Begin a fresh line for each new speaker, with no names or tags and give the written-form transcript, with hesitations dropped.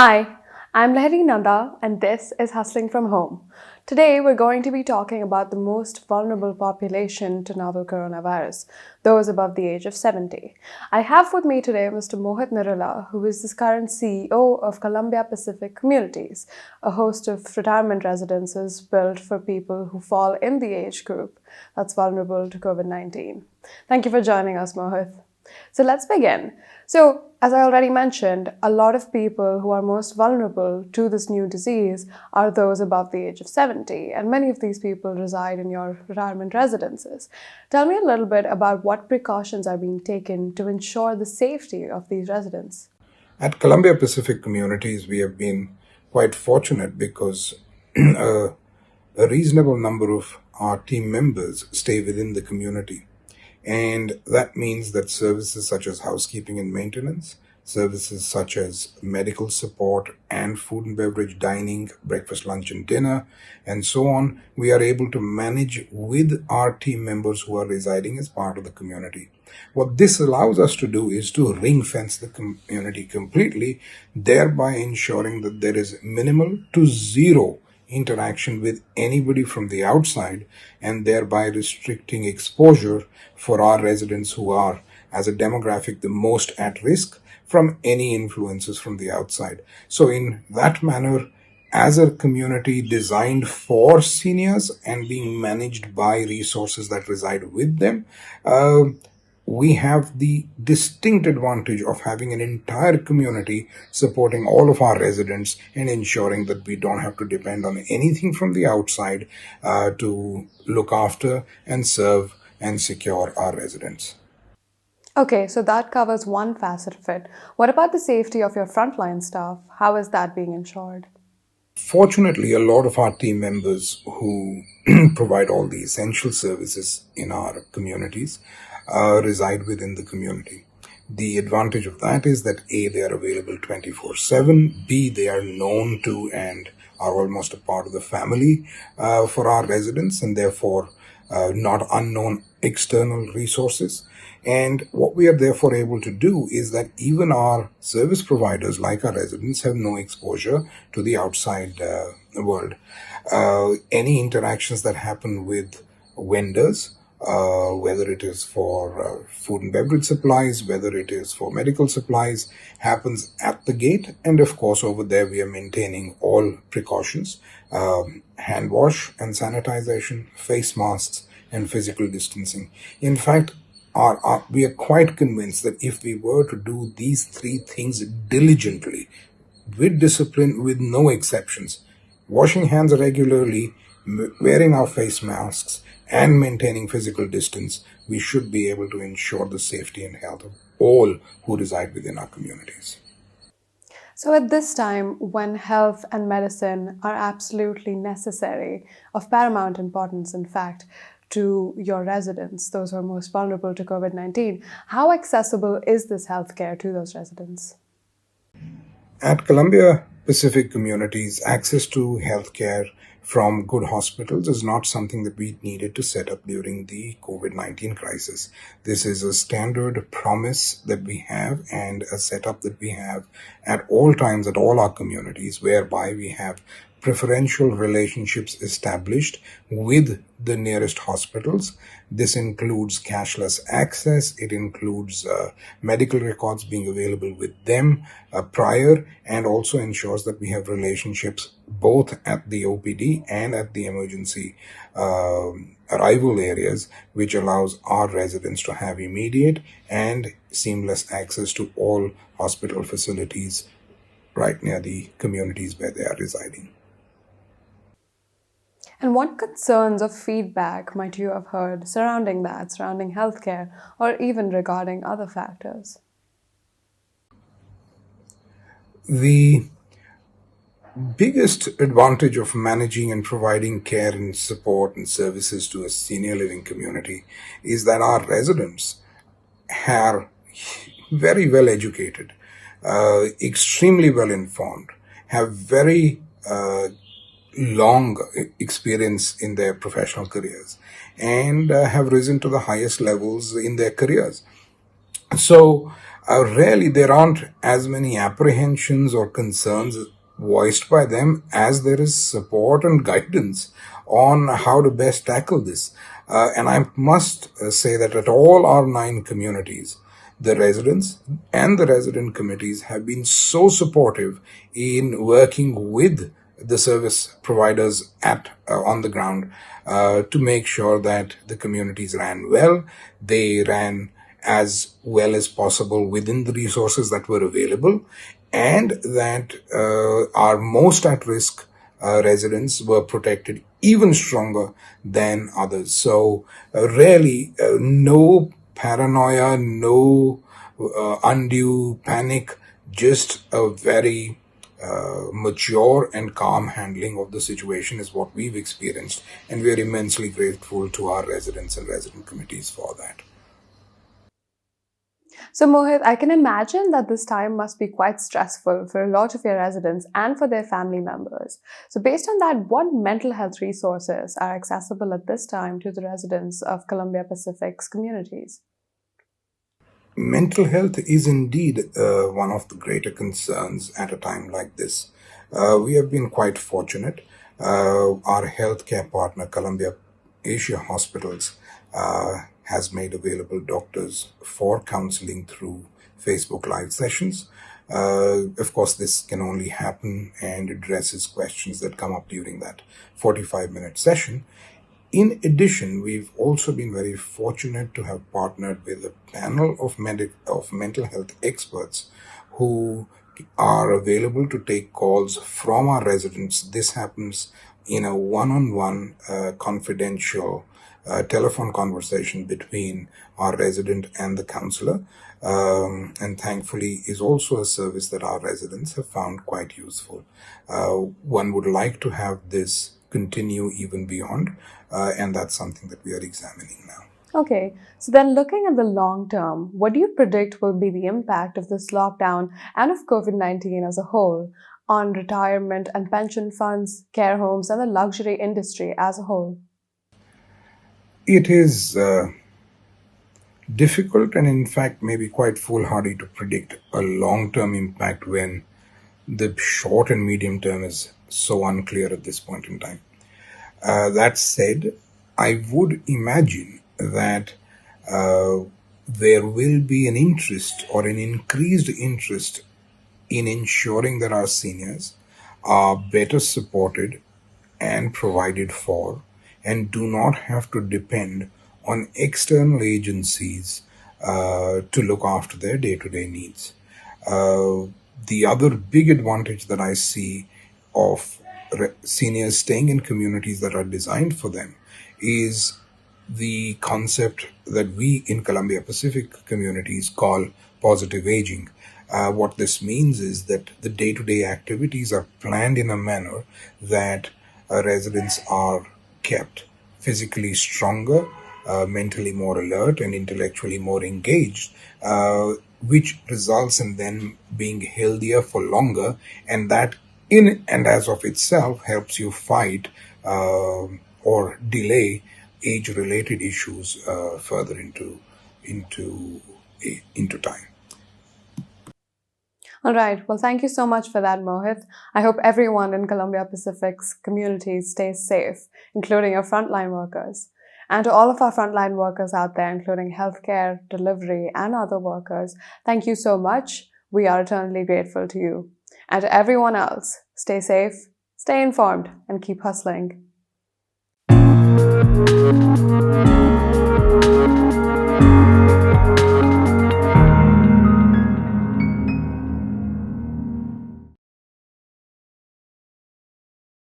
Hi, I'm Lahari Nanda, and this is Hustling from Home. Today, we're going to be talking about the most vulnerable population to novel coronavirus, those above the age of 70. I have with me today Mr. Mohit Nirula, who is the current CEO of Columbia Pacific Communities, a host of retirement residences built for people who fall in the age group that's vulnerable to COVID 19. Thank you for joining us, Mohit. So let's begin. So, as I already mentioned, a lot of people who are most vulnerable to this new disease are those above the age of 70, and many of these people reside in your retirement residences. Tell me a little bit about what precautions are being taken to ensure the safety of these residents.
At Columbia Pacific Communities, we have been quite fortunate because a reasonable number of our team members stay within the community. And that means that services such as housekeeping and maintenance, services such as medical support and food and beverage dining, breakfast, lunch, and dinner, and so on, we are able to manage with our team members who are residing as part of the community. What this allows us to do is to ring fence the community completely, thereby ensuring that there is minimal to zero interaction with anybody from the outside and thereby restricting exposure for our residents who are, as a demographic, the most at risk from any influences from the outside. So, in that manner, as a community designed for seniors and being managed by resources that reside with them, we have the distinct advantage of having an entire community supporting all of our residents and ensuring that we don't have to depend on anything from the outside to look after and serve and secure our residents.
Okay, so that covers one facet of it. What about the safety of your frontline staff? How is that being ensured?
Fortunately, a lot of our team members who provide all the essential services in our communities reside within the community. The advantage of that is that A, they are available 24/7, B, they are known to and are almost a part of the family for our residents and therefore not unknown external resources. And what we are therefore able to do is that even our service providers, like our residents, have no exposure to the outside world. Any interactions that happen with vendors, whether it is for food and beverage supplies, whether it is for medical supplies, happens at the gate. And of course, over there, we are maintaining all precautions, hand wash and sanitization, face masks, and physical distancing. In fact, we are quite convinced that if we were to do these three things diligently, with discipline, with no exceptions, washing hands regularly, wearing our face masks, and maintaining physical distance, we should be able to ensure the safety and health of all who reside within our communities.
So, at this time, when health and medicine are absolutely necessary, of paramount importance, in fact, to your residents, those who are most vulnerable to COVID 19, how accessible is this healthcare to those residents?
At Columbia Pacific Communities, access to healthcare from good hospitals is not something that we needed to set up during the COVID 19 crisis. This is a standard promise that we have and a setup that we have at all times at all our communities, whereby we have preferential relationships established with the nearest hospitals. This includes cashless access. It includes medical records being available with them prior, and also ensures that we have relationships both at the OPD and at the emergency arrival areas, which allows our residents to have immediate and seamless access to all hospital facilities right near the communities where they are residing.
And what concerns or feedback might you have heard surrounding that, surrounding healthcare, or even regarding other factors?
The biggest advantage of managing and providing care and support and services to a senior living community is that our residents are very well educated, extremely well informed, have very long experience in their professional careers, and have risen to the highest levels in their careers. So Rarely there aren't as many apprehensions or concerns voiced by them as there is support and guidance on how to best tackle this. And I must say that at all our 9 communities, the residents and the resident committees have been so supportive in working with the service providers at on the ground to make sure that the communities ran well. They ran as well as possible within the resources that were available, and that our most at risk residents were protected even stronger than others. So, really, no paranoia, no undue panic, just a very mature and calm handling of the situation is what we've experienced, and we are immensely grateful to our residents and resident committees for that.
So, Mohit, I can imagine that this time must be quite stressful for a lot of your residents and for their family members. So, based on that, what mental health resources are accessible at this time to the residents of Columbia Pacific's communities?
Mental health is indeed one of the greater concerns at a time like this. We have been quite fortunate. Our healthcare partner, Columbia Asia Hospitals, has made available doctors for counseling through Facebook Live sessions. Of course, this can only happen and addresses questions that come up during that 45-minute session. In addition, we've also been very fortunate to have partnered with a panel of mental health experts who are available to take calls from our residents. This happens in a one-on-one confidential telephone conversation between our resident and the counselor. And thankfully is also a service that our residents have found quite useful. One would like to have this continue even beyond, and that's something that we are examining now.
Okay, so then looking at the long term, what do you predict will be the impact of this lockdown and of COVID-19 as a whole on retirement and pension funds, care homes, and the luxury industry as a whole?
It is difficult and, in fact, maybe quite foolhardy to predict a long term impact when the short and medium term is so unclear at this point in time. That said, I would imagine that there will be an interest or an increased interest in ensuring that our seniors are better supported and provided for and do not have to depend on external agencies to look after their day to day needs. The other big advantage that I see of seniors staying in communities that are designed for them is the concept that we in Columbia Pacific communities call positive aging. What this means is that the day to day activities are planned in a manner that residents are kept physically stronger, mentally more alert, and intellectually more engaged, which results in them being healthier for longer, and that in and as of itself helps you fight or delay age-related issues further into into time.
All right. Well, thank you so much for that, Mohit. I hope everyone in Columbia Pacific's communities stays safe, including your frontline workers. And to all of our frontline workers out there, including healthcare, delivery, and other workers, thank you so much. We are eternally grateful to you. And to everyone else, stay safe, stay informed, and keep hustling.